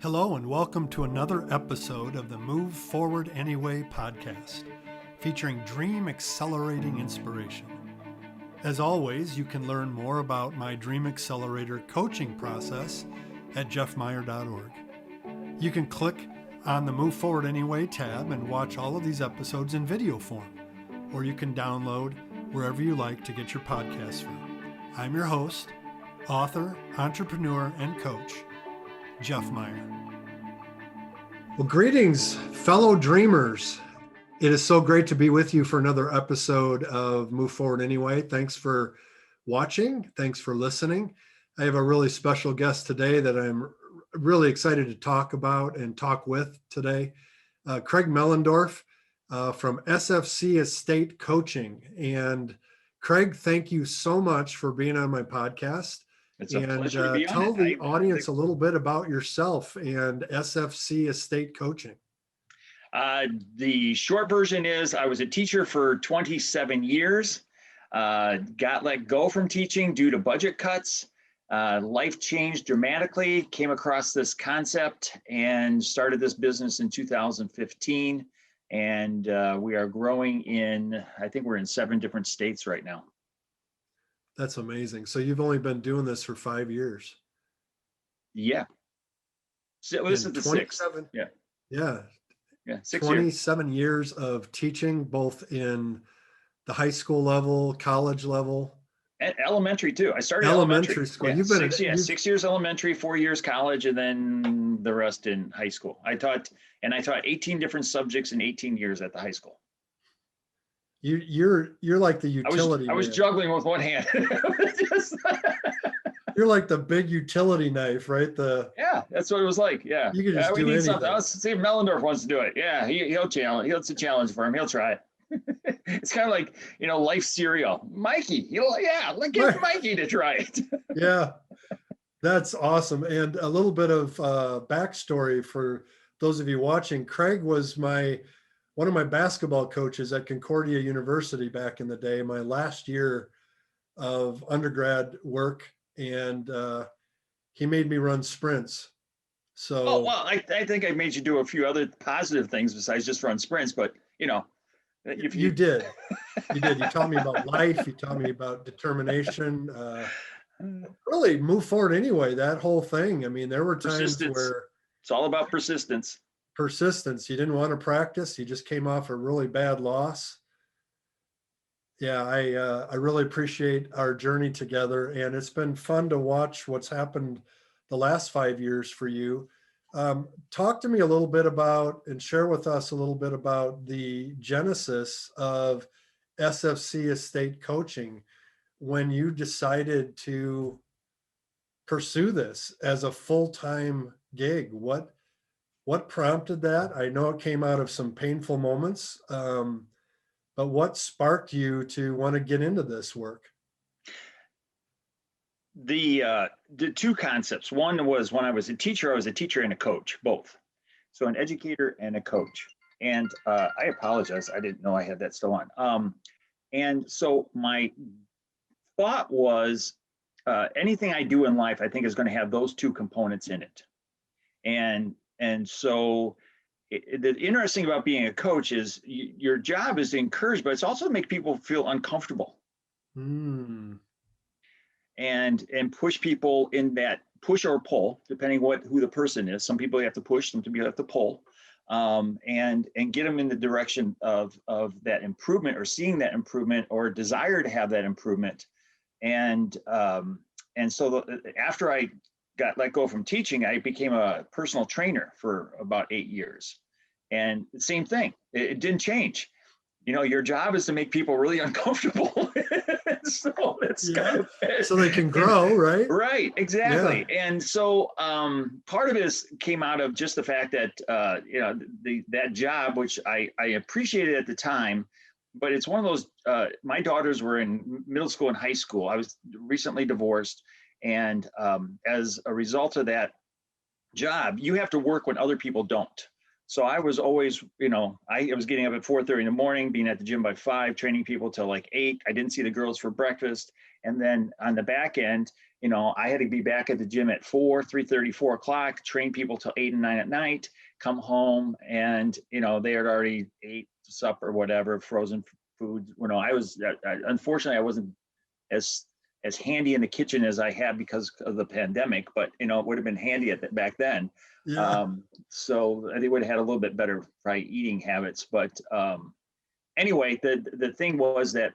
Hello and welcome to another episode of the Move Forward Anyway podcast, featuring dream accelerating inspiration. As always, you can learn more about my Dream Accelerator coaching process at jeffmeyer.org. You can click on the Move Forward Anyway tab and watch all of these episodes in video form, or you can download wherever you like to get your podcasts from. I'm your host, author, entrepreneur, and coach, Jeff Meyer. Well, greetings, fellow dreamers. It is so great to be with you for another episode of Move Forward Anyway. Thanks for watching. Thanks for listening. I have a really special guest today that I'm really excited to talk about and talk with today. Craig Mellendorf from SFC Estate Coaching. And Craig, thank you so much for being on my podcast. It's a pleasure to be on tell the audience a little bit about yourself and SFC Estate Coaching. The short version is I was a teacher for 27 years, got let go from teaching due to budget cuts. Life changed dramatically, came across this concept and started this business in 2015. And we are growing I think we're in 7 different states right now. That's amazing. So you've only been doing this for 5 years. Yeah. So this is the 6th. Yeah. 27 years of teaching, both in the high school level, college level. And elementary too. I started elementary school. Yeah, 6 years elementary, 4 years college, and then the rest in high school. I taught 18 different subjects in 18 years at the high school. You're like the utility. I was juggling with one hand. You're like the big utility knife, right? Yeah, that's what it was like. Yeah, you can just do anything. Something. Let's see if Mellendorf wants to do it. Yeah, he'll challenge. It's a challenge for him. He'll try it. It's kind of like, life cereal. Mikey, get Mikey to try it. Yeah, that's awesome. And a little bit of backstory for those of you watching. Craig was one of my basketball coaches at Concordia University back in the day, my last year of undergrad work, and he made me run sprints. So, I think I made you do a few other positive things besides just run sprints, but if you did. You did. You taught me about life. You taught me about determination. Really move forward anyway, that whole thing. I mean, there were times where it's all about persistence. You didn't want to practice. You just came off a really bad loss. Yeah, I really appreciate our journey together, and it's been fun to watch what's happened the last 5 years for you. Talk to me a little bit about and share with us a little bit about the genesis of SFC Estate Coaching when you decided to pursue this as a full-time gig. What prompted that? I know it came out of some painful moments, but what sparked you to want to get into this work? The two concepts. One was when I was a teacher and a coach, both. So an educator and a coach. And I apologize, I didn't know I had that still on. And so my thought was anything I do in life, I think is going to have those two components in it. And so the interesting about being a coach is your job is to encourage, but it's also to make people feel uncomfortable. And push people in that push or pull, depending who the person is. Some people you have to push, some people you have to pull, and get them in the direction of that improvement, or seeing that improvement, or desire to have that improvement. And so after I got let go from teaching, I became a personal trainer for about 8 years. And the same thing, it didn't change. Your job is to make people really uncomfortable. So it's kind of so they can grow, right? Right, exactly. Yeah. And so part of it came out of just the fact that that job, which I appreciated at the time, but it's one of those. My daughters were in middle school and high school. I was recently divorced, and as a result of that job, you have to work when other people don't. So I was always, I was getting up at 4:30 in the morning, being at the gym by 5, training people till like 8. I didn't see the girls for breakfast. And then on the back end, I had to be back at the gym at 4, 3:30, 4 o'clock, train people till 8 and 9 at night, come home, and, they had already ate supper, whatever, frozen food. Unfortunately, I wasn't as handy in the kitchen as I had because of the pandemic, but, it would have been handy back then. Yeah. So they would have had a little bit better probably eating habits. But anyway, the thing was that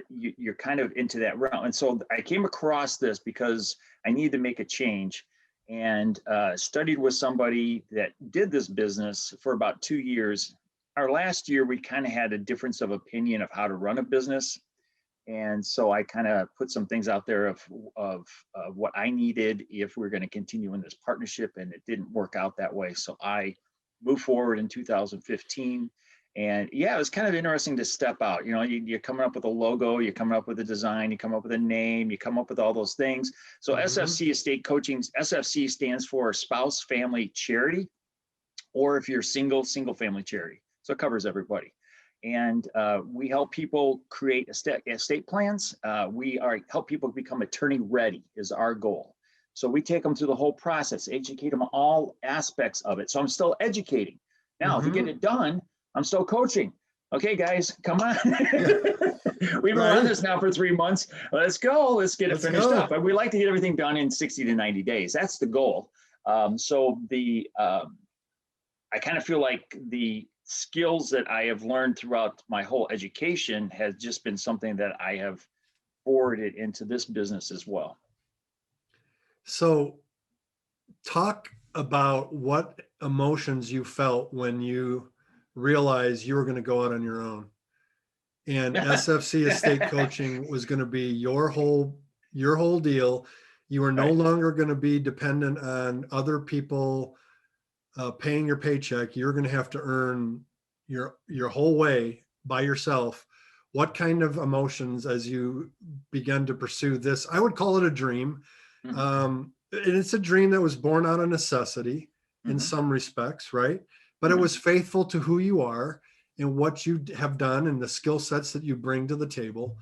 you're kind of into that realm. And so I came across this because I needed to make a change, and studied with somebody that did this business for about 2 years. Our last year, we kind of had a difference of opinion of how to run a business. And so I kind of put some things out there of what I needed if we we're going to continue in this partnership, and it didn't work out that way. So I moved forward in 2015. And yeah, it was kind of interesting to step out. You're coming up with a logo, you're coming up with a design, you come up with a name, you come up with all those things. So SFC Estate Coaching, SFC stands for Spouse Family Charity, or if you're single family charity. So it covers everybody. And we help people create estate plans. We help people become attorney ready is our goal. So we take them through the whole process, educate them on all aspects of it. So I'm still educating. Now, to get it done, I'm still coaching. Okay, guys, come on. We've been on this now for 3 months. Let's go. Let's get it finished up. And we like to get everything done in 60 to 90 days. That's the goal. I kind of feel like the skills that I have learned throughout my whole education has just been something that I have forwarded into this business as well. So talk about what emotions you felt when you realized you were going to go out on your own, and SFC Estate Coaching was going to be your whole deal. You were no longer going to be dependent on other people paying your paycheck. You're going to have to earn your whole way by yourself. What kind of emotions as you began to pursue this? I would call it a dream. And it's a dream that was born out of necessity in some respects, right? But it was faithful to who you are and what you have done and the skill sets that you bring to the table.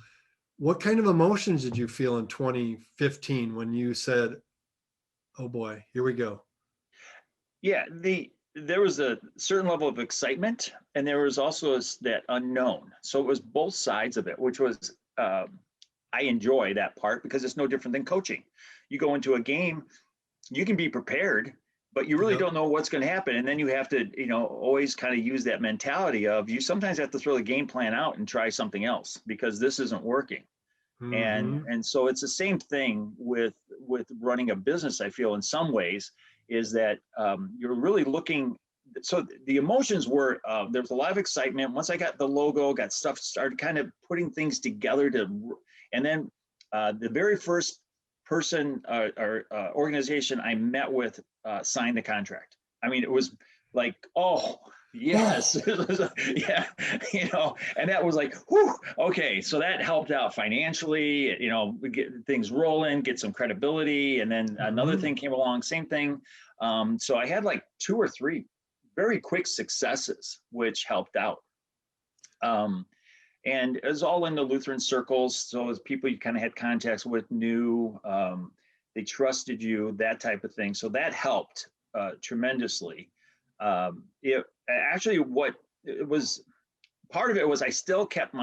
What kind of emotions did you feel in 2015 when you said, oh boy, here we go? Yeah, there was a certain level of excitement, and there was also that unknown. So it was both sides of it, which was, I enjoy that part because it's no different than coaching. You go into a game, you can be prepared, but you really don't know what's going to happen. And then you have to, always kind of use that mentality of you sometimes have to throw the game plan out and try something else because this isn't working. And so it's the same thing with running a business, I feel, in some ways, is that you're really looking. So the emotions were, there was a lot of excitement. Once I got the logo, got stuff, started kind of putting things together and then the very first person or organization I met with signed the contract. I mean, it was like, oh, yes. Yeah. And that was like, whew, okay. So that helped out financially, we get things rolling, get some credibility. And then another thing came along, same thing. So I had like 2 or 3 very quick successes, which helped out. And it was all in the Lutheran circles. So as people you kind of had contacts with, knew, they trusted you, that type of thing. So that helped tremendously. Part of it was I still kept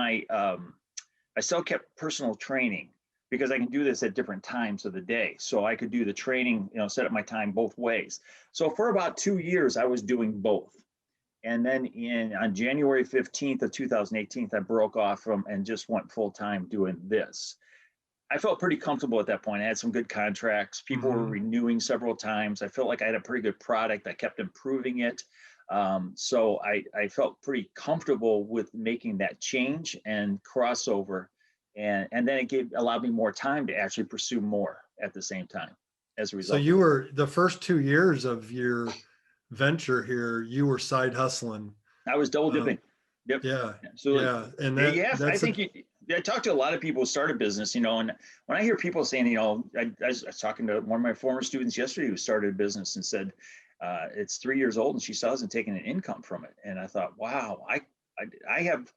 personal training because I can do this at different times of the day. So I could do the training, set up my time both ways. So for about 2 years, I was doing both. And then on January 15th of 2018, I broke off from and just went full time doing this. I felt pretty comfortable at that point. I had some good contracts. People were renewing several times. I felt like I had a pretty good product. I kept improving it. So I felt pretty comfortable with making that change and crossover. And then it allowed me more time to actually pursue more at the same time as a result. So you were the first 2 years of your venture here, you were side hustling. I was double dipping. Yep. Yeah. Absolutely. Yeah. And I think I talked to a lot of people who started business, and when I hear people saying, I was talking to one of my former students yesterday who started a business and said, It's 3 years old and she still hasn't taken an income from it. And I thought, wow, I have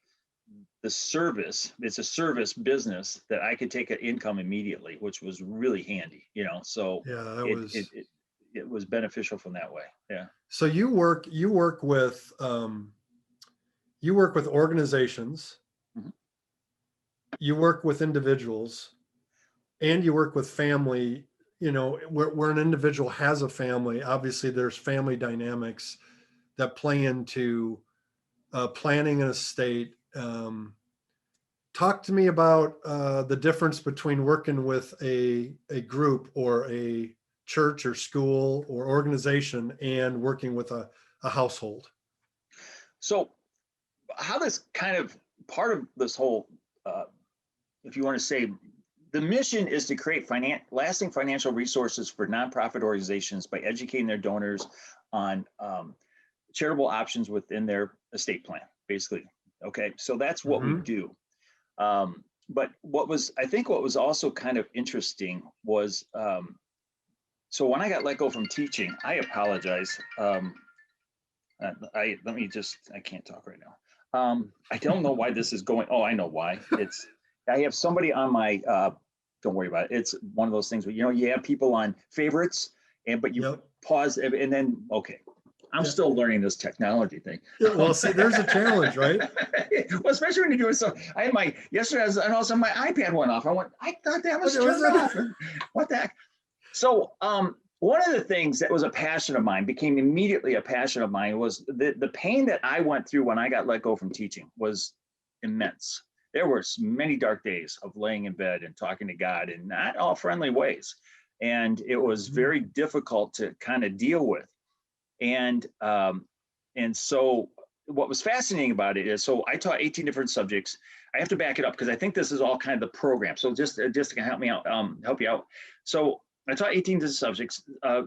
the service. It's a service business that I could take an income immediately, which was really handy, so Yeah, it was beneficial from that way. Yeah. So you work with organizations, Mhm. you work with individuals, and you work with family. Where an individual has a family, obviously there's family dynamics that play into planning an estate. Talk to me about the difference between working with a group or a church or school or organization and working with a household. So how this kind of part of this whole, if you want to say, the mission is to create lasting financial resources for nonprofit organizations by educating their donors on charitable options within their estate plan, basically. Okay, so that's what we do. But what was also kind of interesting was, so when I got let go from teaching, I apologize. I can't talk right now. I don't know why this is going. Oh, I know why. I have somebody on my, don't worry about it. It's one of those things where, you have people on favorites but you pause and then, okay. I'm still learning this technology thing. Well, see, there's a challenge, right? Well, especially when you're doing so. I had yesterday, and also my iPad went off. I thought that was turned off. What the heck? So, one of the things that was a passion of mine, became immediately a passion of mine, was the pain that I went through when I got let go from teaching was immense. There were many dark days of laying in bed and talking to God in not all friendly ways. And it was very difficult to kind of deal with. And so what was fascinating about it is, so I taught 18 different subjects. I have to back it up because I think this is all kind of the program. So just to help me out, help you out. So I taught 18 different subjects.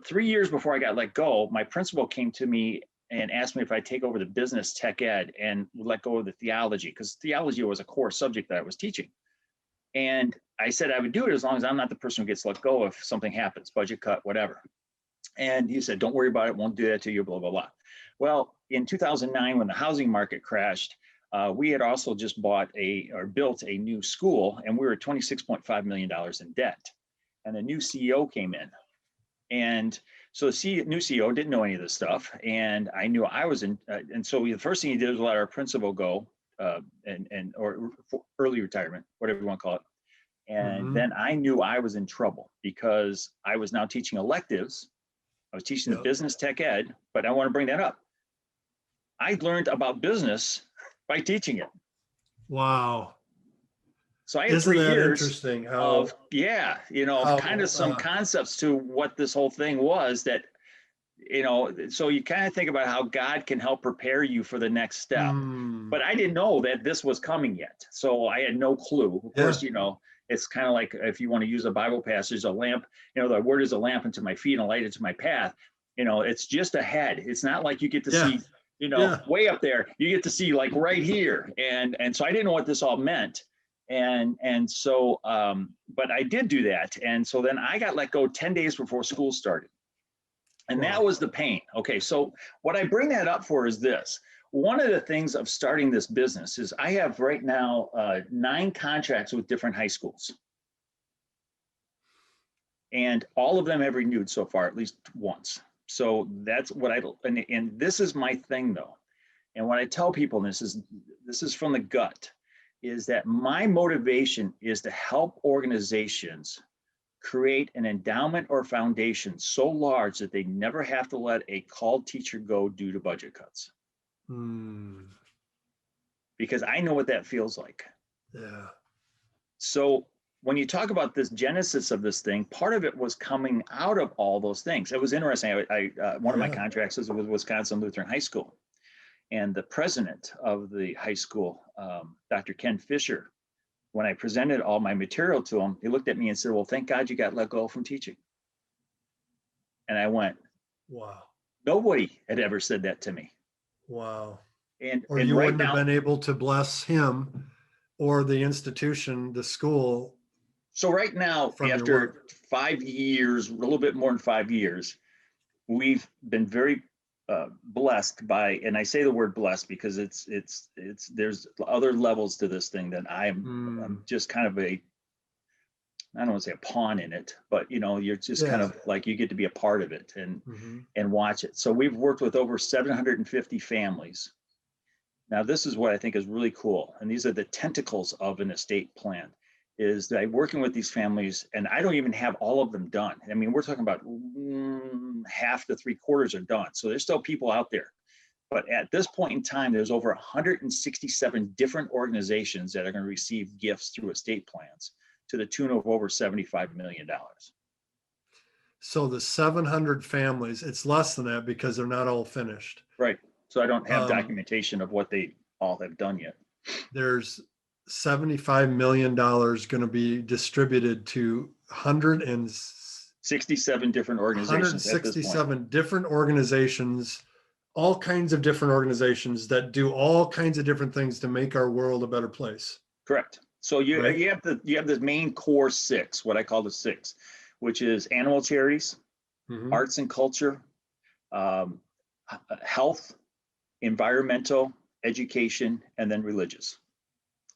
3 years before I got let go, my principal came to me and asked me if I'd take over the business tech ed and let go of the theology, because theology was a core subject that I was teaching. And I said I would do it as long as I'm not the person who gets let go if something happens, budget cut, whatever. And he said, don't worry about it. Won't do that to you, blah, blah, blah. Well, in 2009, when the housing market crashed, we had also just built a new school, and we were $26.5 million in debt. And a new CEO came in. And so the new CEO didn't know any of this stuff. And I knew I was in. And so the first thing he did was let our principal go or early retirement, whatever you want to call it. And then I knew I was in trouble because I was now teaching electives. I was teaching the business tech ed, but I want to bring that up. I learned about business by teaching it. Wow. So I had 3 years interesting of some concepts to what this whole thing was that, so you kind of think about how God can help prepare you for the next step. But I didn't know that this was coming yet. So I had no clue. Of course, it's kind of like if you want to use a Bible passage, a lamp, the word is a lamp unto my feet and a light unto my path. It's just ahead. It's not like you get to see, way up there. You get to see like right here. And so I didn't know what this all meant. And so, but I did do that. And so then I got let go 10 days before school started. And that was the pain. Okay, so what I bring that up for is this. One of the things of starting this business is I have right now 9 contracts with different high schools. And all of them have renewed so far, at least once. So that's what and this is my thing though. And what I tell people, and this is from the gut, is that my motivation is to help organizations create an endowment or foundation so large that they never have to let a called teacher go due to budget cuts. Because I know what that feels like. Yeah. So when you talk about this genesis of this thing, part of it was coming out of all those things. It was interesting. One of my contracts was with Wisconsin Lutheran High School. And the president of the high school, Dr. Ken Fisher, when I presented all my material to him, he looked at me and said, well, thank God you got let go from teaching. And I went, wow. Nobody had ever said that to me. Wow. Or you wouldn't have been able to bless him or the institution, the school. So right now, after 5 years, a little bit more than 5 years, we've been very blessed by, and I say the word blessed because it's there's other levels to this thing that I'm just kind of I don't want to say a pawn in it, but you're just kind of like, you get to be a part of it and watch it. So we've worked with over 750 families. Now, this is what I think is really cool. And these are the tentacles of an estate plan, is that I'm working with these families, and I don't even have all of them done. I mean, we're talking about half to 3/4 are done. So there's still people out there. But at this point in time, there's over 167 different organizations that are going to receive gifts through estate plans to the tune of over $75 million. So the 700 families, it's less than that because they're not all finished. Right. So I don't have documentation of what they all have done yet. There's $75 million going to be distributed to 167 different organizations. 167 different organizations, all kinds of different organizations that do all kinds of different things to make our world a better place. Correct. So you have the main core six, what I call the six, which is animal charities, arts and culture, health, environmental, education, and then religious.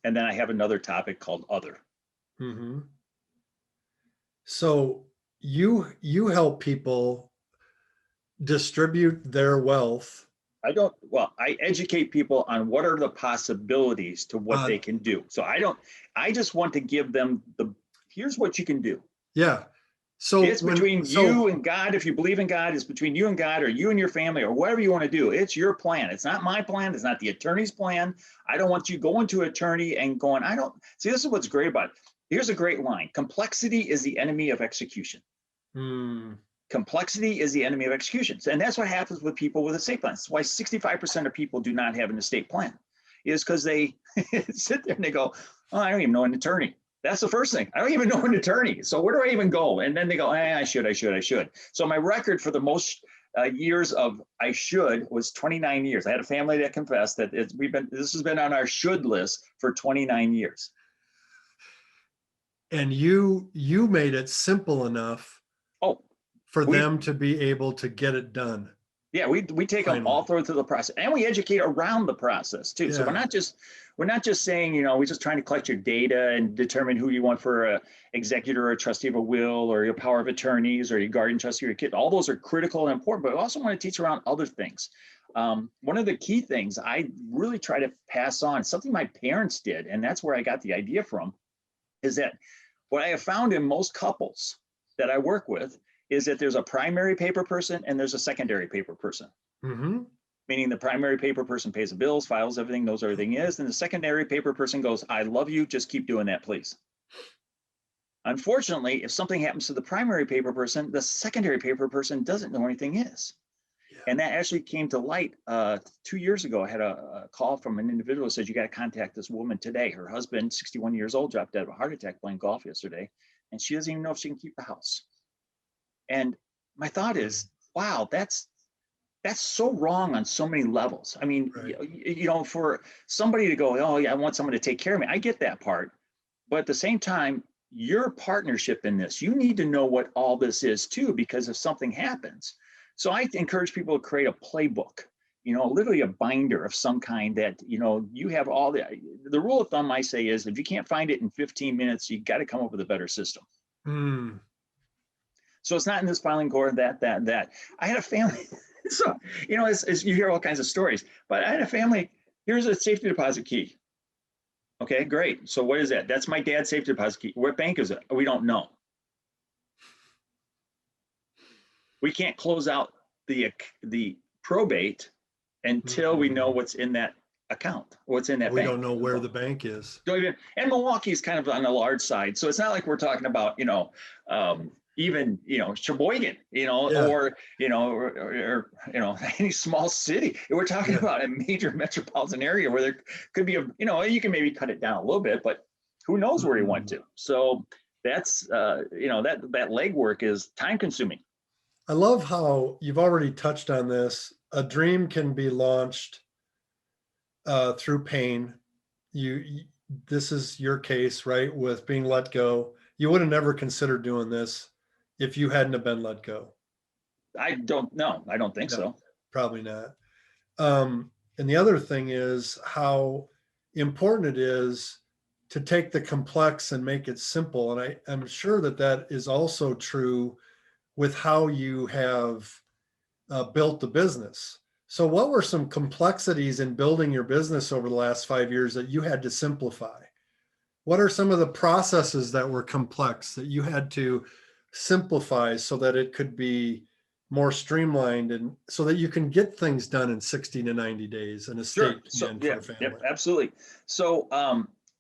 And then I have another topic called other. So you help people distribute their wealth. I educate people on what are the possibilities to what they can do. So I just want to give them here's what you can do. Yeah. So it's between you and God. If you believe in God, it's between you and God, or you and your family, or whatever you want to do. It's your plan. It's not my plan. It's not the attorney's plan. I don't want you going to an attorney and going, see, this is what's great about it. Here's a great line. Complexity is the enemy of execution. Complexity is the enemy of execution. And that's what happens with people with estate plans. That's why 65% of people do not have an estate plan, is because they sit there and they go, oh, I don't even know an attorney. That's the first thing. I don't even know an attorney. So where do I even go? And then they go, I should. So my record for the most years of I should was 29 years. I had a family that confessed that this has been on our should list for 29 years. And you made it simple enough for them to be able to get it done. Yeah, we take them all through the process, and we educate around the process too. Yeah. So we're not just saying, we're just trying to collect your data and determine who you want for a executor or a trustee of a will, or your power of attorneys, or your guardian trustee or your kid. All those are critical and important, but we also want to teach around other things. One of the key things I really try to pass on, something my parents did, and that's where I got the idea from, is that what I have found in most couples that I work with is that there's a primary paper person and there's a secondary paper person. Meaning the primary paper person pays the bills, files everything, knows everything is. And the secondary paper person goes, I love you, just keep doing that, please. Unfortunately, if something happens to the primary paper person, the secondary paper person doesn't know anything is. Yeah. And that actually came to light 2 years ago. I had a call from an individual who said, you got to contact this woman today. Her husband, 61 years old, dropped dead of a heart attack playing golf yesterday. And she doesn't even know if she can keep the house. And my thought is, wow, that's so wrong on so many levels. I mean, right. For somebody to go, oh yeah, I want someone to take care of me. I get that part. But at the same time, your partnership in this, you need to know what all this is too, because if something happens. So I encourage people to create a playbook, literally a binder of some kind that, you have all the rule of thumb I say is, if you can't find it in 15 minutes, you got to come up with a better system. So it's not in this filing cord, that. I had a family, so, as you hear all kinds of stories, but I had a family, here's a safety deposit key. Okay, great. So what is that? That's my dad's safety deposit key. What bank is it? We don't know. We can't close out the probate until we know what's in that account, what's in that bank. We don't know where the bank is. And Milwaukee is kind of on the large side. So it's not like we're talking about, even Sheboygan, or any small city. We're talking about a major metropolitan area where there could be you can maybe cut it down a little bit, but who knows where he went to. So that's that legwork is time consuming. I love how you've already touched on this. A dream can be launched through pain. This is your case, right? With being let go. You would have never considered doing this if you hadn't have been let go. I don't know. I don't think No, so. probably not. And the other thing is how important it is to take the complex and make it simple. And I'm sure that that is also true with how you have built the business. So what were some complexities in building your business over the last 5 years that you had to simplify? What are some of the processes that were complex that you had to simplify so that it could be more streamlined and so that you can get things done in 60 to 90 days, an Sure. estate So plan yeah, for a yep, family? absolutely. So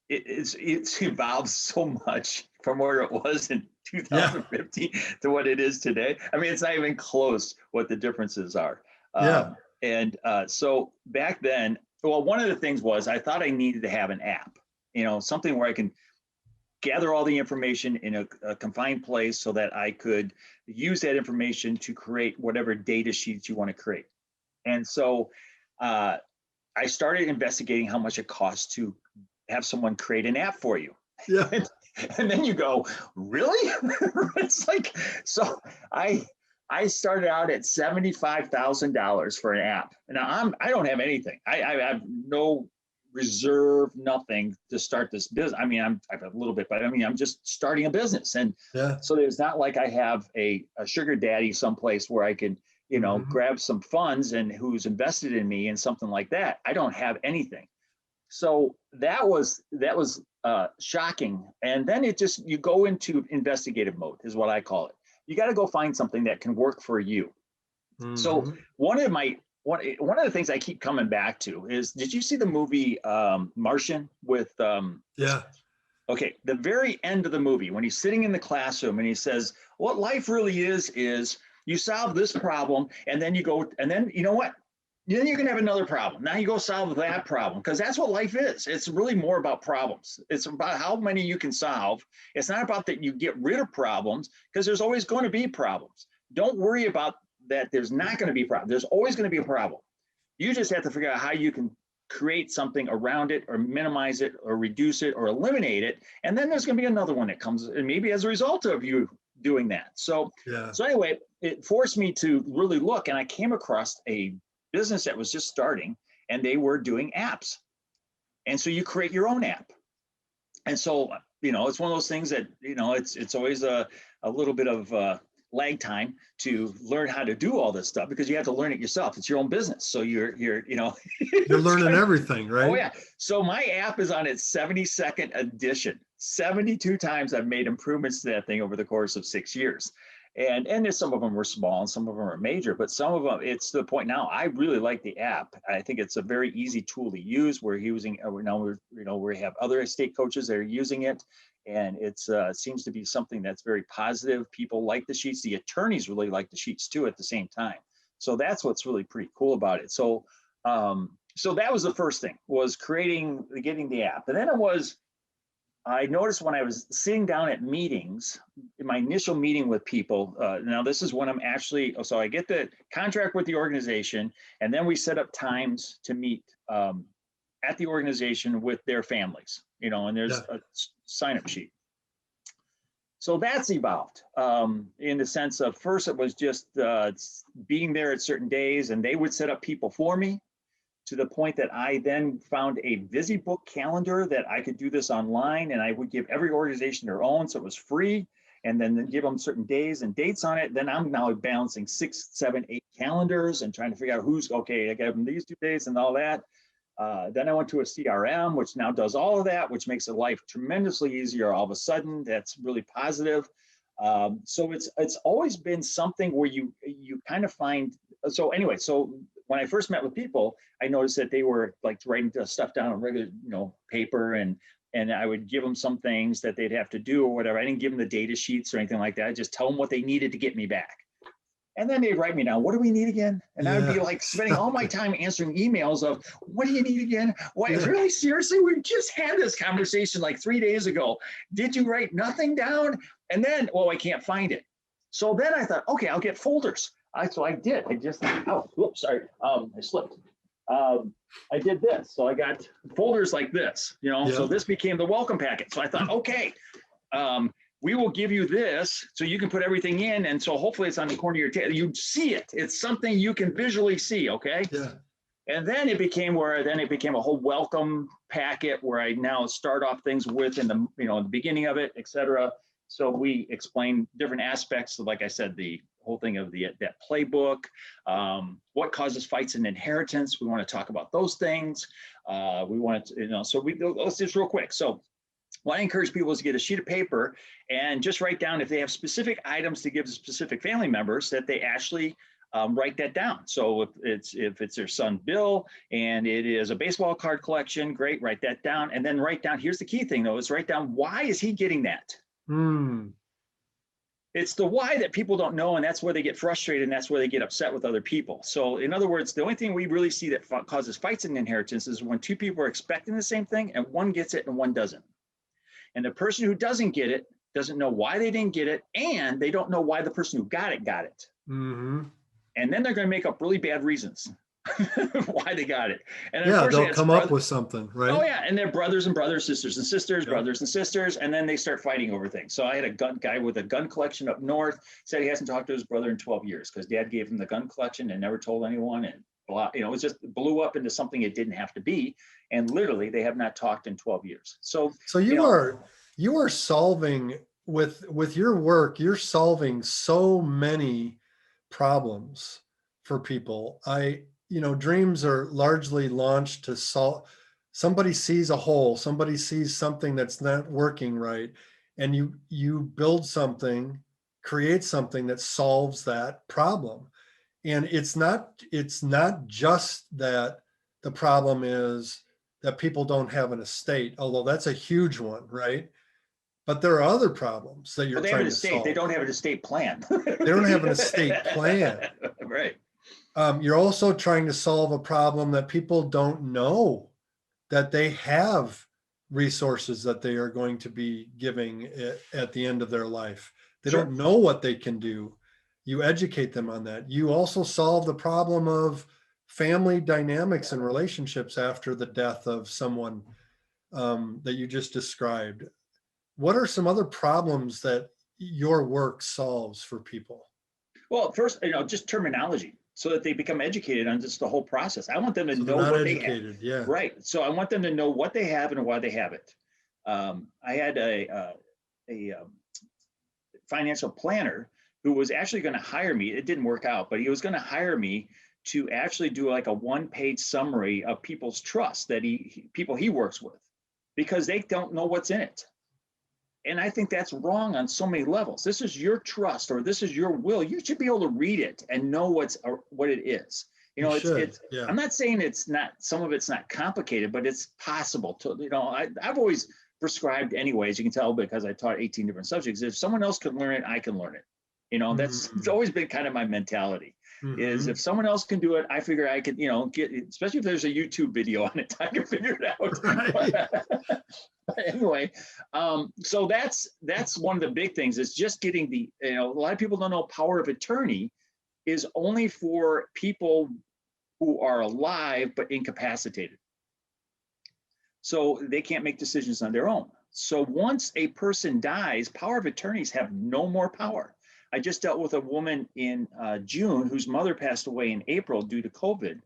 it's evolved so much from where it was in Yeah, 2015 to what it is today. I mean, it's not even close what the differences are. yeah, So back then, well, one of the things was I thought I needed to have an app, something where I can gather all the information in a confined place so that I could use that information to create whatever data sheets you want to create. And so uh, I started investigating how much it costs to have someone create an app for you. yeah, And then you go, really? It's like, so I started out at $75,000 for an app. Now I don't have anything. I have no reserve, nothing to start this business. I mean, I have a little bit, but I mean, I'm just starting a business. And yeah. so there's not like I have a sugar daddy someplace where I can, Mhm. grab some funds and who's invested in me and something like that. I don't have anything. So that was shocking. And then you go into investigative mode is what I call it. You got to go find something that can work for you. So Mhm. one of the things I keep coming back to is, did you see the movie Martian with Yeah, okay, the very end of the movie when he's sitting in the classroom and he says, what life really is you solve this problem and then you go, and then you know what? Then you can have another problem. Now you go solve that problem because that's what life is. It's really more about problems. It's about how many you can solve. It's not about that you get rid of problems because there's always going to be problems. Don't worry about that. There's not going to be a problem. There's always going to be a problem. You just have to figure out how you can create something around it or minimize it or reduce it or eliminate it. And then there's going to be another one that comes and maybe as a result of you doing that. yeah, So anyway, it forced me to really look, and I came across a business that was just starting and they were doing apps. And so you create your own app. And so, it's one of those things that, it's always a little bit of lag time to learn how to do all this stuff because you have to learn it yourself. It's your own business. So you're you're it's learning kind of, everything, oh right? yeah. So my app is on its 72nd edition. 72 times I've made improvements to that thing over the course of 6 years. And there's some of them were small and some of them are major, but some of them, it's to the point now, I really like the app. I think it's a very easy tool to use. We're using, we have other estate coaches that are using it. And it seems to be something that's very positive. People like the sheets. The attorneys really like the sheets too at the same time. So that's what's really pretty cool about it. So that was the first thing, was getting the app. And then I noticed when I was sitting down at meetings, in my initial meeting with people, now this is when so I get the contract with the organization, and then we set up times to meet at the organization with their families, and there's Yeah, a sign-up sheet. So that's evolved in the sense of, first it was just being there at certain days, and they would set up people for me, to the point that I then found a VisiBook calendar that I could do this online, and I would give every organization their own, so it was free, and then give them certain days and dates on it. Then I'm now balancing 6, 7, 8 calendars and trying to figure out who's okay. I gave them these 2 days and all that. Then I went to a CRM, which now does all of that, which makes life tremendously easier all of a sudden. That's really positive. So it's always been something where you kind of find. So anyway, so when I first met with people, I noticed that they were like writing stuff down on regular, paper, and I would give them some things that they'd have to do or whatever. I didn't give them the data sheets or anything like that. I just tell them what they needed to get me back. And then they'd write me down, what do we need again? And I would be yeah, like spending all my time answering emails of, what do you need again? What, yeah. really, seriously? We just had this conversation like 3 days ago. Did you write nothing down? And then, well, I can't find it. So then I thought, okay, I'll get folders. So I did. I just, whoops, sorry. I slipped. I did this. So I got folders like this, so Yeah. this became the welcome packet. So I thought, okay, we will give you this so you can put everything in. And so hopefully it's on the corner of your table. You see it. It's something you can visually see. Okay. Yeah. And then it became a whole welcome packet where I now start off things with in the, in the beginning of it, et cetera. So we explain different aspects of, like I said, the whole thing of that playbook, what causes fights and inheritance. We want to talk about those things. We want to, so let's just real quick. So what I encourage people is to get a sheet of paper and just write down if they have specific items to give to specific family members, that they actually write that down. So if it's their son Bill and it is a baseball card collection, great, write that down. And then write down, here's the key thing though, is write down, why is he getting that? It's the why that people don't know, and that's where they get frustrated, and that's where they get upset with other people. So in other words, the only thing we really see that causes fights in inheritance is when two people are expecting the same thing and one gets it and one doesn't. And the person who doesn't get it doesn't know why they didn't get it, and they don't know why the person who got it. And then they're going to make up really bad reasons why they got it. And yeah, they'll come up with something, right? Oh yeah, and they're brothers and brothers, sisters and sisters, brothers and sisters, and then they start fighting over things. So I had a guy with a gun collection up north, said he hasn't talked to his brother in 12 years because dad gave him the gun collection and never told anyone, and blah, it was just blew up into something it didn't have to be. And literally they have not talked in 12 years. So you are solving with your work, you're solving so many problems for people. Dreams are largely launched to solve. Somebody sees a hole, somebody sees something that's not working right, and you build something, create something that solves that problem. And it's not just that the problem is that people don't have an estate, although that's a huge one, right? But there are other problems that you're trying to solve. They don't have an estate plan. They don't have an estate plan. Right. You're also trying to solve a problem that people don't know, that they have resources that they are going to be giving at the end of their life. They don't know what they can do. You educate them on that. You also solve the problem of family dynamics and relationships after the death of someone that you just described. What are some other problems that your work solves for people? Well, first, just terminology, so that they become educated on just the whole process. I want them to know what they have. Yeah. Right. So I want them to know what they have and why they have it. I had a financial planner who was actually going to hire me. It didn't work out, but he was going to hire me to actually do like a one-page summary of people's trust that people he works with, because they don't know what's in it. And I think that's wrong on so many levels. This is your trust, or this is your will. You should be able to read it and know what it is. I'm not saying it's not, some of it's not complicated, but it's possible to, I've always prescribed anyways, you can tell because I taught 18 different subjects. If someone else can learn it, I can learn it. That's it's always been kind of my mentality. Is if someone else can do it, I figure I can, get, especially if there's a YouTube video on it, I can figure it out. Right. Anyway, so that's one of the big things, is just getting the, a lot of people don't know power of attorney is only for people who are alive but incapacitated. So they can't make decisions on their own. So once a person dies, power of attorneys have no more power. I just dealt with a woman in June whose mother passed away in April due to COVID.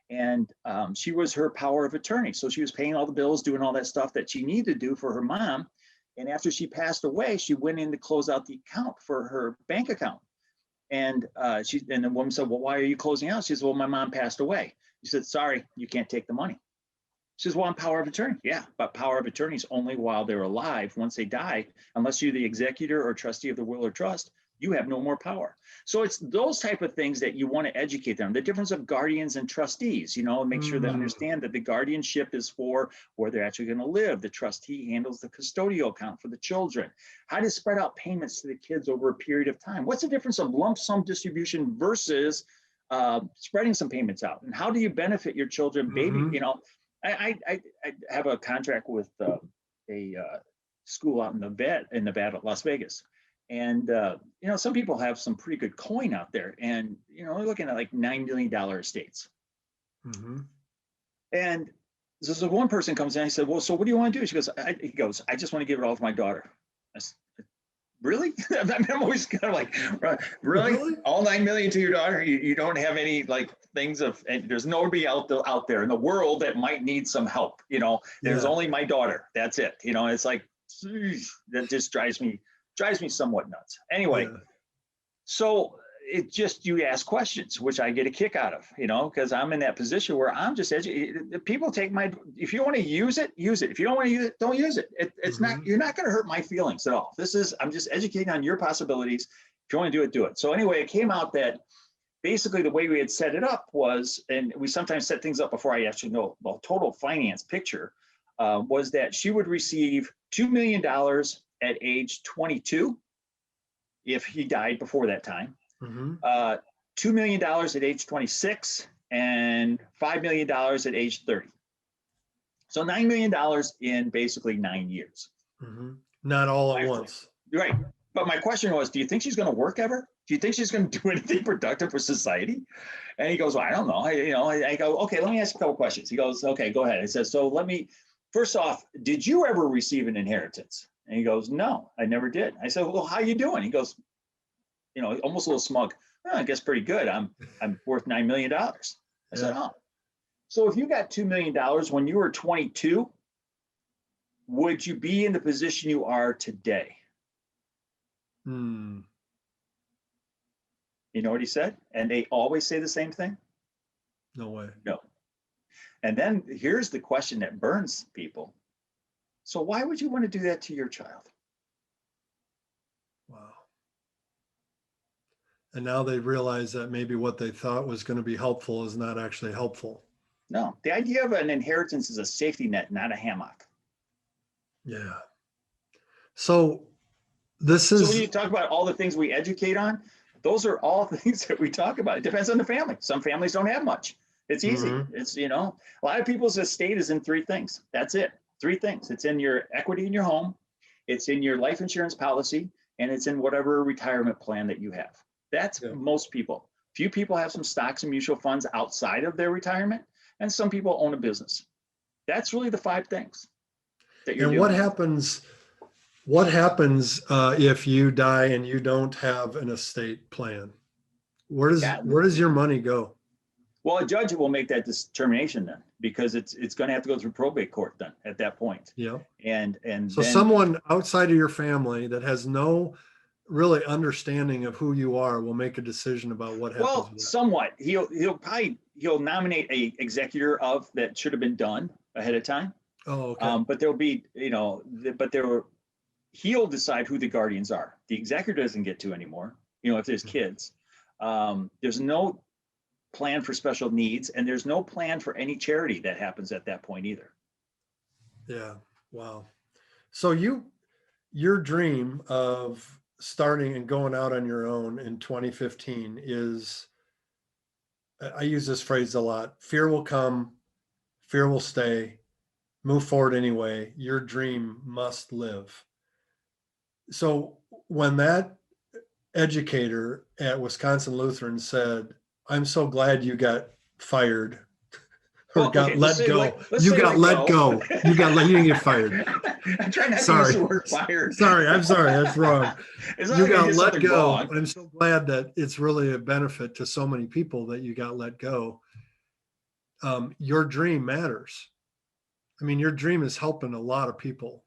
And she was her power of attorney. So she was paying all the bills, doing all that stuff that she needed to do for her mom. And after she passed away, she went in to close out the account for her bank account. And the woman said, well, why are you closing out? She said, well, my mom passed away. She said, sorry, you can't take the money. She says, well, I'm power of attorney. Yeah, but power of attorney is only while they're alive. Once they die, unless you're the executor or trustee of the will or trust, you have no more power. So it's those type of things that you want to educate them. The difference of guardians and trustees, make sure they understand that the guardianship is for where they're actually going to live. The trustee handles the custodial account for the children. How to spread out payments to the kids over a period of time. What's the difference of lump sum distribution versus spreading some payments out? And how do you benefit your children, baby? I have a contract with a school out in Nevada, Las Vegas. And, some people have some pretty good coin out there, and, they're looking at like $9 million estates. And so one person comes in, I said, well, so what do you want to do? She goes, I just want to give it all to my daughter. I said, really? I'm always kind of like, really? Really? All 9 million to your daughter? You don't have any like things of, and there's nobody out there in the world that might need some help. There's Yeah. only my daughter. That's it. It's like, that just drives me somewhat nuts. Anyway, Yeah. so it just, you ask questions, which I get a kick out of, because I'm in that position where I'm just educated. People take if you want to use it, use it. If you don't want to use it, don't use it. It's not, you're not going to hurt my feelings at all. I'm just educating on your possibilities. If you want to do it. So anyway, it came out that basically the way we had set it up was, and we sometimes set things up before I actually know the total finance picture, was that she would receive $2 million at age 22 if he died before that time. Mm-hmm. $2 million at age 26 and $5 million at age 30. So $9 million in basically 9 years. Mm-hmm. Not all at once. Right. But my question was, do you think she's going to work ever? Do you think she's going to do anything productive for society? And he goes, well, I don't know. I go, okay, let me ask you a couple questions. He goes, okay, go ahead. I said, so first off, did you ever receive an inheritance? And he goes, no, I never did. I said, well, how you doing? He goes, almost a little smug. Oh, I guess pretty good. I'm worth $9 million. I said, oh. So if you got $2 million when you were 22, would you be in the position you are today? Hmm. You know what he said? And they always say the same thing? No way. No. And then here's the question that burns people. So why would you want to do that to your child? Wow. And now they realize that maybe what they thought was going to be helpful is not actually helpful. No, the idea of an inheritance is a safety net, not a hammock. Yeah. So So when you talk about all the things we educate on, those are all things that we talk about. It depends on the family. Some families don't have much. It's easy. Mm-hmm. It's, a lot of people's estate is in 3 things. That's it. 3 things. It's in your equity in your home, it's in your life insurance policy, and it's in whatever retirement plan that you have. That's most people. Few people have some stocks and mutual funds outside of their retirement, and some people own a business. That's really the 5 things that you're doing. What happens if you die and you don't have an estate plan? Where does your money go? Well, a judge will make that determination then, because it's going to have to go through probate court then at that point. Yeah. And so then, someone outside of your family that has no really understanding of who you are will make a decision about what happens. Well, somewhat. He'll nominate a executor of that should have been done ahead of time. Oh, okay. But there'll be, he'll decide who the guardians are. The executor doesn't get to anymore. If there's kids, there's no plan for special needs, and there's no plan for any charity that happens at that point either. Yeah. Wow. So your dream of starting and going out on your own in 2015 is, I use this phrase a lot: fear will come, fear will stay, move forward anyway. Your dream must live. So when that educator at Wisconsin Lutheran said, I'm so glad you got fired or got let go. You got let go. You didn't get fired. I'm trying not to use the word fired. I'm sorry. That's wrong. You got let go. I'm so glad that it's really a benefit to so many people that you got let go. Your dream matters. I mean, your dream is helping a lot of people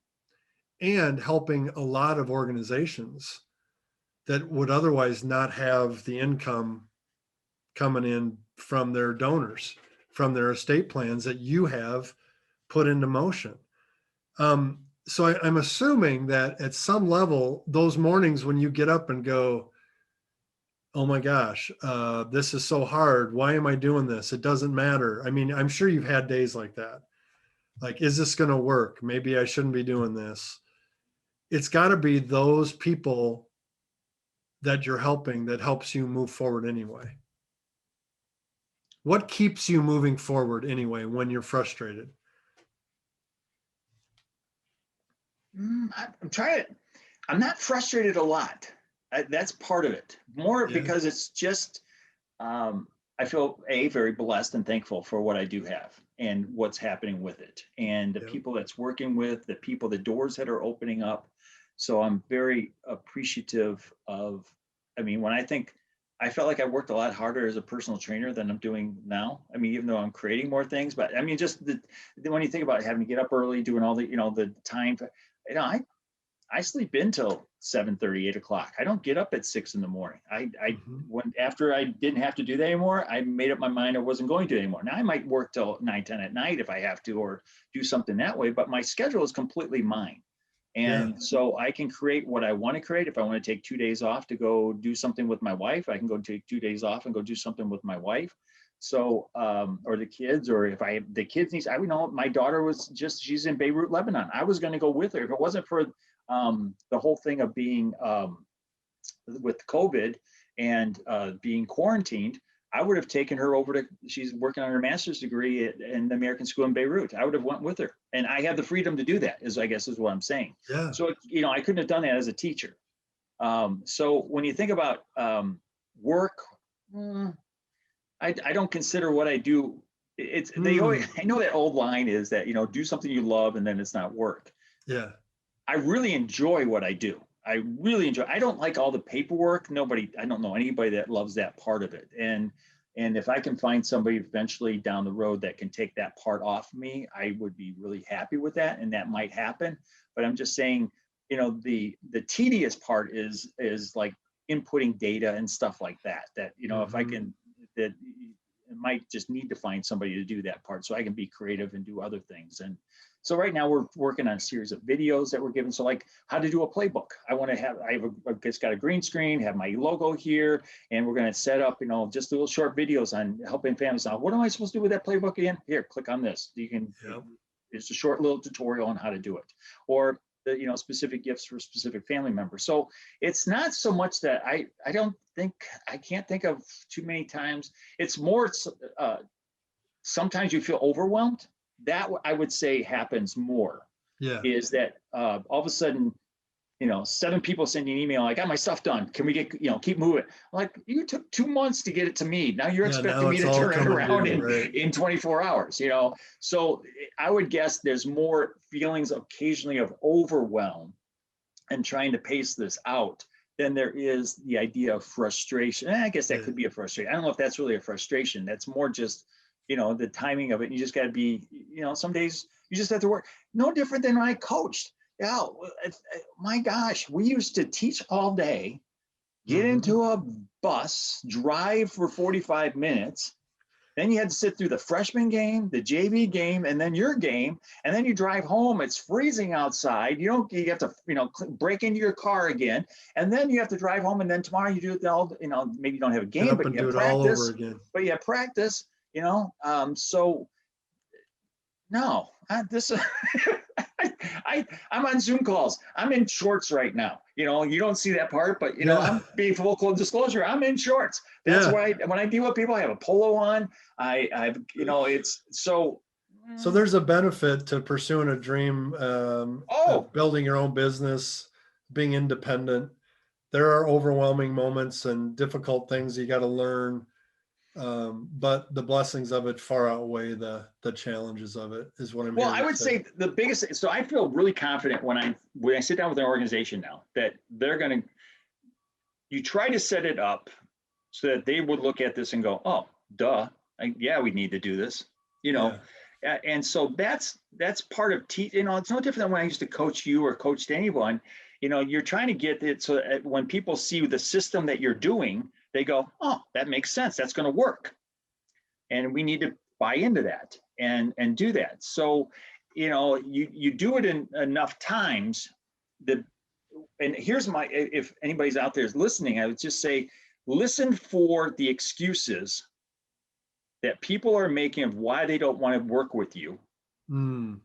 and helping a lot of organizations that would otherwise not have the income coming in from their donors, from their estate plans that you have put into motion. So I'm assuming that at some level, those mornings when you get up and go, oh my gosh, this is so hard. Why am I doing this? It doesn't matter. I mean, I'm sure you've had days like that. Like, is this going to work? Maybe I shouldn't be doing this. It's got to be those people that you're helping that helps you move forward anyway. What keeps you moving forward anyway when you're frustrated? I'm not frustrated a lot. That's part of it. More because it's just, I feel very blessed and thankful for what I do have and what's happening with it. And the people that's working with, the doors that are opening up, So I'm very appreciative of, I mean, I felt like I worked a lot harder as a personal trainer than I'm doing now. I mean, even though I'm creating more things, but I mean, just when you think about having to get up early, doing all the, the time, I sleep in till 7:30, 8 o'clock. I don't get up at 6 in the morning. When after I didn't have to do that anymore, I made up my mind I wasn't going to anymore. Now I might work till 9, 10 at night if I have to, or do something that way, but my schedule is completely mine. And so I can create what I want to create. If I want to take 2 days off to go do something with my wife, I can go take 2 days off and go do something with my wife. So, or the kids, or if the kids need, my daughter she's in Beirut, Lebanon. I was going to go with her. If it wasn't for the whole thing of being with COVID and being quarantined, I would have taken her over she's working on her master's degree in the American school in Beirut. I would have went with her, and I have the freedom to do that, I guess is what I'm saying. Yeah. So, I couldn't have done that as a teacher. So when you think about work, I don't consider what I do. I know that old line is that, do something you love and then it's not work. Yeah. I really enjoy what I do. I don't like all the paperwork. I don't know anybody that loves that part of it. And if I can find somebody eventually down the road that can take that part off me, I would be really happy with that. And that might happen. But I'm just saying, the tedious part is like inputting data and stuff like that, if I can, that I might just need to find somebody to do that part so I can be creative and do other things. And so right now we're working on a series of videos that we're given. So like how to do a playbook. It's got a green screen, have my logo here, and we're going to set up, just little short videos on helping families out. What am I supposed to do with that playbook again? Here, click on this. It's a short little tutorial on how to do it. Or specific gifts for specific family members. So it's not so much that I can't think of too many times. It's more, sometimes you feel overwhelmed. That I would say happens more. Yeah. Is that all of a sudden, 7 people send you an email. I got my stuff done. Can we get, keep moving? Like, you took 2 months to get it to me. Now you're expecting me to turn it around in 24 hours, So I would guess there's more feelings occasionally of overwhelm and trying to pace this out than there is the idea of frustration. I guess that could be a frustration. I don't know if that's really a frustration. That's more just, the timing of it. You just got to be, some days you just have to work. No different than when I coached. Yeah, my gosh, we used to teach all day, get into a bus, drive for 45 minutes. Then you had to sit through the freshman game, the JV game, and then your game. And then you drive home. It's freezing outside. You have to, break into your car again. And then you have to drive home. And then tomorrow you do it all, maybe you don't have a game, but you have practice. But you have practice, so no, I'm on Zoom calls. I'm in shorts right now. You don't see that part, but I'm being full disclosure. I'm in shorts. That's why when I deal with people, I have a polo on. It's so. So there's a benefit to pursuing a dream, of building your own business, being independent. There are overwhelming moments and difficult things you got to learn. But the blessings of it far outweigh the challenges of it, is what I'm hearing. Well, I would say the biggest, so I feel really confident when I sit down with an organization now that you try to set it up so that they would look at this and go, oh, duh, we need to do this, and so that's part of it's no different than when I used to coach you or coached anyone. You're trying to get it so that when people see the system that you're doing, they go, oh, that makes sense. That's going to work. And we need to buy into that and do that. So, you do it enough times. And here's if anybody's out there is listening, I would just say, listen for the excuses that people are making of why they don't want to work with you. And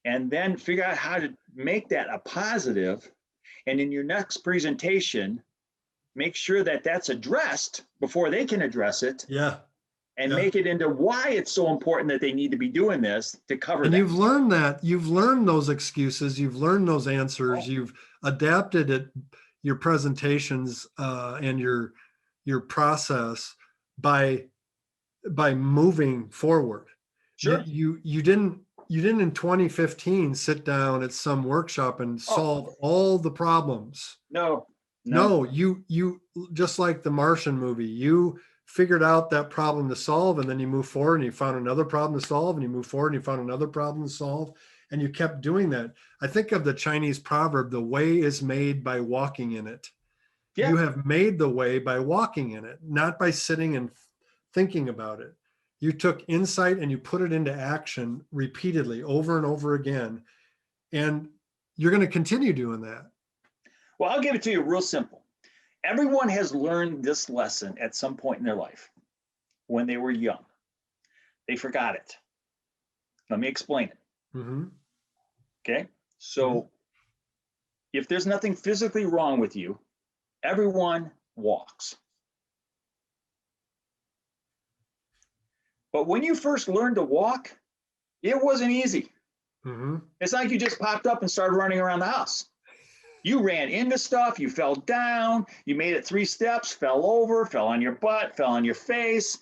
then figure out how to make that a positive. And in your next presentation, make sure that that's addressed before they can address it. Make it into why it's so important that they need to be doing this to cover that. You've learned those excuses, you've learned those answers, you've adapted it, your presentations and your process by moving forward. Sure. You didn't you didn't in 2015 sit down at some workshop and solve all the problems. No. No, you just like the Martian movie, you figured out that problem to solve, and then you move forward and you found another problem to solve, and you move forward and you found another problem to solve, and you kept doing that. I think of the Chinese proverb, the way is made by walking in it. Yeah. You have made the way by walking in it, not by sitting and thinking about it. You took insight and you put it into action repeatedly over and over again. And you're going to continue doing that. Well, I'll give it to you real simple. Everyone has learned this lesson at some point in their life when they were young. They forgot it. Let me explain it. Mm-hmm. Okay. So if there's nothing physically wrong with you, everyone walks. But when you first learned to walk, it wasn't easy. Mm-hmm. It's like you just popped up and started running around the house. You ran into stuff, you fell down, you made it 3 steps, fell over, fell on your butt, fell on your face,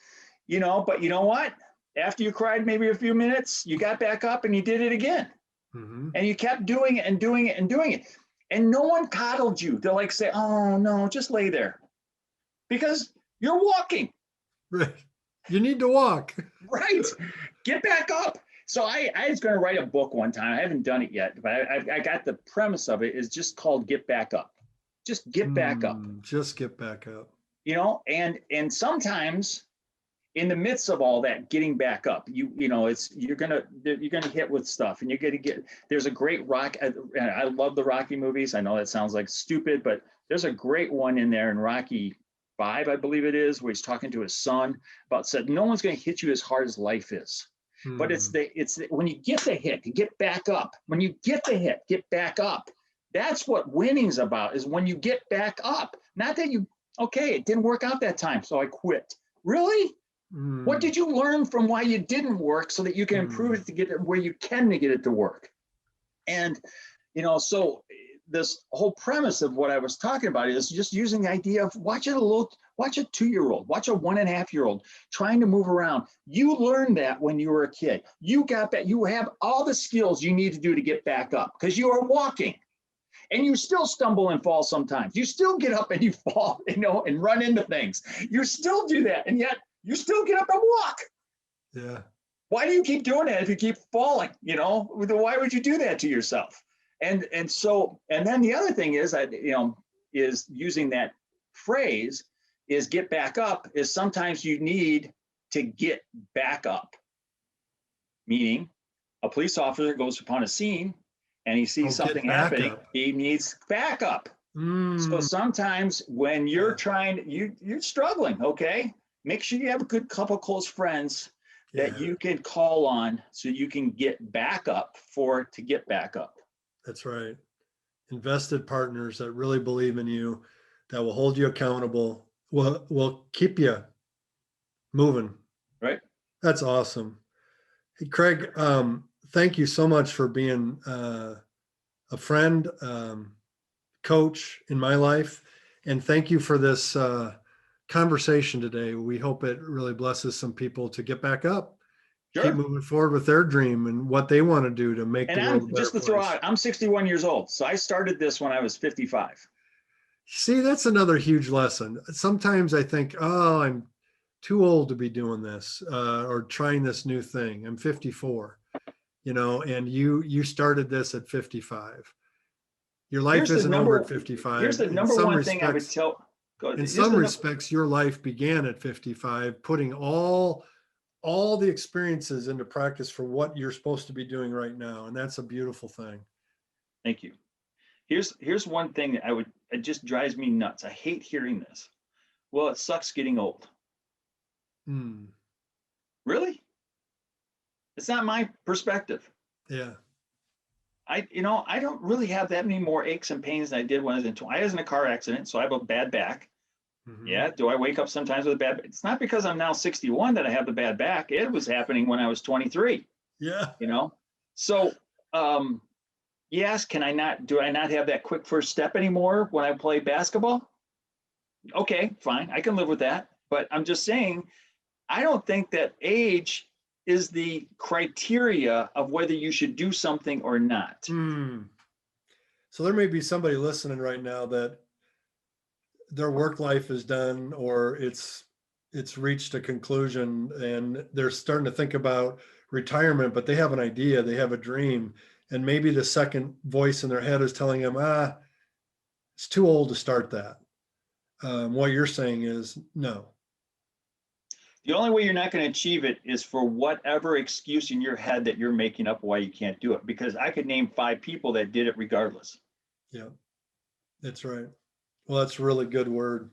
but you know what? After you cried maybe a few minutes, you got back up and you did it again. Mm-hmm. And you kept doing it and doing it and doing it. And no one coddled you to like say, oh no, just lay there. Because you're walking. Right. You need to walk. Right. Get back up. So I was going to write a book one time. I haven't done it yet, but I got the premise of it is just called Get Back Up. Just get back up. Just get back up. And sometimes in the midst of all that getting back up, you're gonna hit with stuff, and you're gonna get. There's a great rock. I love the Rocky movies. I know that sounds like stupid, but there's a great one in there in Rocky 5, I believe it is, where he's talking to his son about said no one's going to hit you as hard as life is. But it's when you get the hit, you get back up. When you get the hit, get back up. That's what winning's about, is when you get back up. Not that it didn't work out that time, so I quit. Really? What did you learn from why you didn't work so that you can improve it to get it where you can to get it to work? And, so this whole premise of what I was talking about is just using the idea of watch a 2-year-old, watch a 1.5-year-old trying to move around. You learned that when you were a kid. You got that. You have all the skills you need to do to get back up because you are walking. And you still stumble and fall sometimes. You still get up and you fall, and run into things. You still do that. And yet you still get up and walk. Yeah. Why do you keep doing that if you keep falling? Why would you do that to yourself? And then the other thing is is using that phrase is get back up, is sometimes you need to get back up. Meaning a police officer goes upon a scene and he sees something happening, he needs backup. So sometimes when you're you're struggling, okay? Make sure you have a good couple close friends that you can call on so you can get back up to get back up. That's right. Invested partners that really believe in you, that will hold you accountable, will keep you moving. Right. That's awesome. Hey, Craig, thank you so much for being a friend, coach in my life. And thank you for this conversation today. We hope it really blesses some people to get back up, keep moving forward with their dream and what they want to do to make the world a better just to place. throw out, I'm 61 years old. So I started this when I was 55. See, that's another huge lesson. Sometimes I think, oh, I'm too old to be doing this or trying this new thing. I'm 54, and you started this at 55. Your life isn't over at 55. Here's the number one thing I would tell. In some respects, your life began at 55, putting all the experiences into practice for what you're supposed to be doing right now. And that's a beautiful thing. Thank you. Here's one thing that it just drives me nuts. I hate hearing this. Well, it sucks getting old. Really? It's not my perspective. Yeah. I don't really have that many more aches and pains than I did when I was I was in a car accident, so I have a bad back. Yeah. Do I wake up sometimes with a bad back? It's not because I'm now 61 that I have the bad back. It was happening when I was 23. Yeah. So, yes, do I not have that quick first step anymore when I play basketball? Okay, fine. I can live with that. But I'm just saying, I don't think that age is the criteria of whether you should do something or not. So there may be somebody listening right now that their work life is done, or it's reached a conclusion, and they're starting to think about retirement, but they have an idea, they have a dream, and maybe the second voice in their head is telling them, it's too old to start that. What you're saying is no. The only way you're not going to achieve it is for whatever excuse in your head that you're making up why you can't do it. Because I could name 5 people that did it regardless. Yeah, that's right. Well, that's a really good word.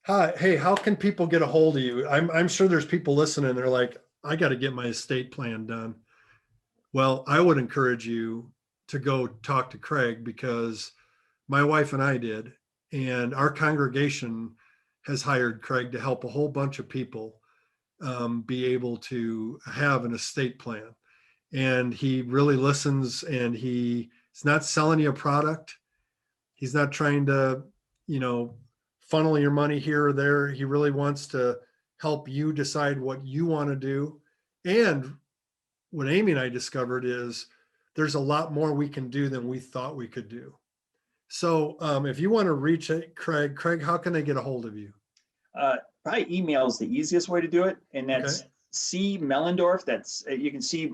Hi, hey, how can people get a hold of you? I'm sure there's people listening. They're like, I got to get my estate plan done. Well, I would encourage you to go talk to Craig, because my wife and I did, and our congregation has hired Craig to help a whole bunch of people be able to have an estate plan. And he really listens, and he's not selling you a product. He's not trying to, funnel your money here or there. He really wants to help you decide what you want to do. And what Amy and I discovered is there's a lot more we can do than we thought we could do. So if you want to reach Craig, how can they get a hold of you? Probably email is the easiest way to do it. And that's C Mellendorf. That's, you can see,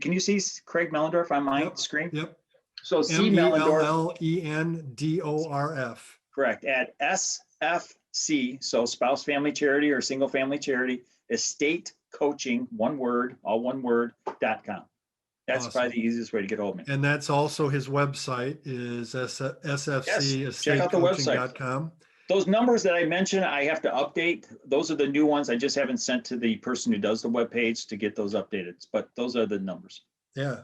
can you see Craig Mellendorf on my screen? Yep. So C Mellendorf. Mellendorf. Correct. At SFC, so spouse family charity or single family charity, estate coaching, one word, all one word, .com. That's awesome. Probably the easiest way to get hold of me. And that's also his website is SFC Estate Coaching.com. Those numbers that I mentioned, I have to update. Those are the new ones. I just haven't sent to the person who does the webpage to get those updated, but those are the numbers. Yeah.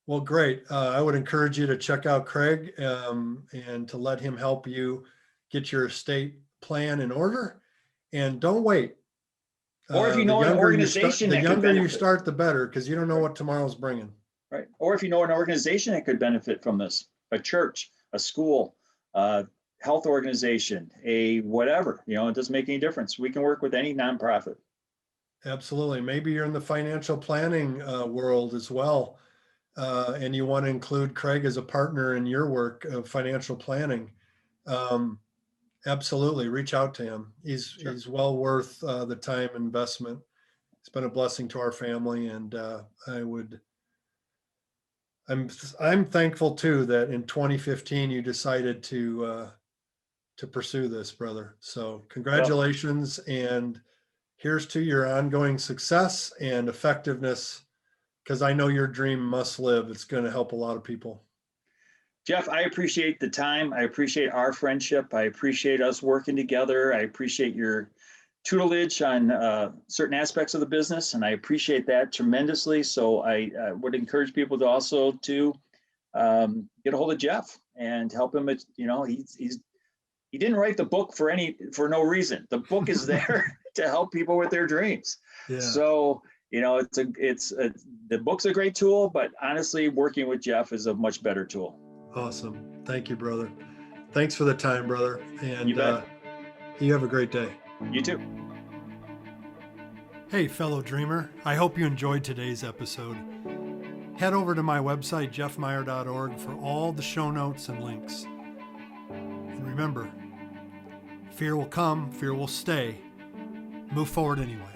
Well, great. I would encourage you to check out Craig and to let him help you get your estate plan in order. And don't wait. Or if you know an organization, the younger you start, the better, because you don't know what tomorrow's bringing. Right. Or if you know an organization that could benefit from this, a church, a school, health organization, a whatever, it doesn't make any difference. We can work with any nonprofit. Absolutely. Maybe you're in the financial planning world as well. And you want to include Craig as a partner in your work of financial planning. Absolutely. Reach out to him. He's well worth the time investment. It's been a blessing to our family. And I'm thankful too, that in 2015, you decided to pursue this, brother. So congratulations. And here's to your ongoing success and effectiveness, because I know your dream must live. It's going to help a lot of people. Jeff, I appreciate the time. I appreciate our friendship. I appreciate us working together. I appreciate your tutelage on certain aspects of the business, and I appreciate that tremendously. So I would encourage people to also to get a hold of Jeff and help him. He didn't write the book for no reason. The book is there to help people with their dreams. Yeah. So the book's a great tool, but honestly, working with Jeff is a much better tool. Awesome. Thank you, brother. Thanks for the time, brother. And you have a great day. You too. Hey, fellow dreamer. I hope you enjoyed today's episode. Head over to my website, jeffmeyer.org, for all the show notes and links. And remember, fear will come, fear will stay. Move forward anyway.